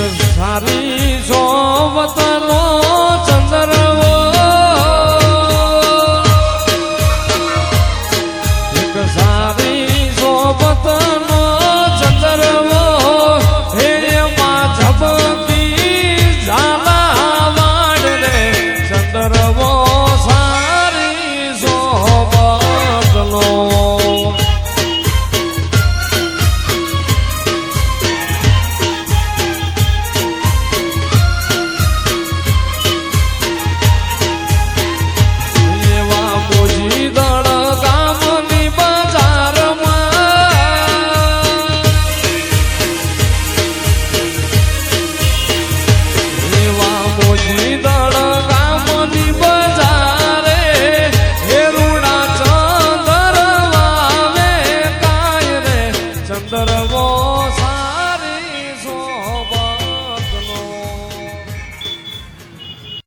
સારી સોવતનો ચંદ્રવો એક સારી સોવતનો ચંદ્રવો એમાં ઝબકી ઝાલા વાડ રે ચંદ્રવો સારી સોવતનો ચંદ્રવો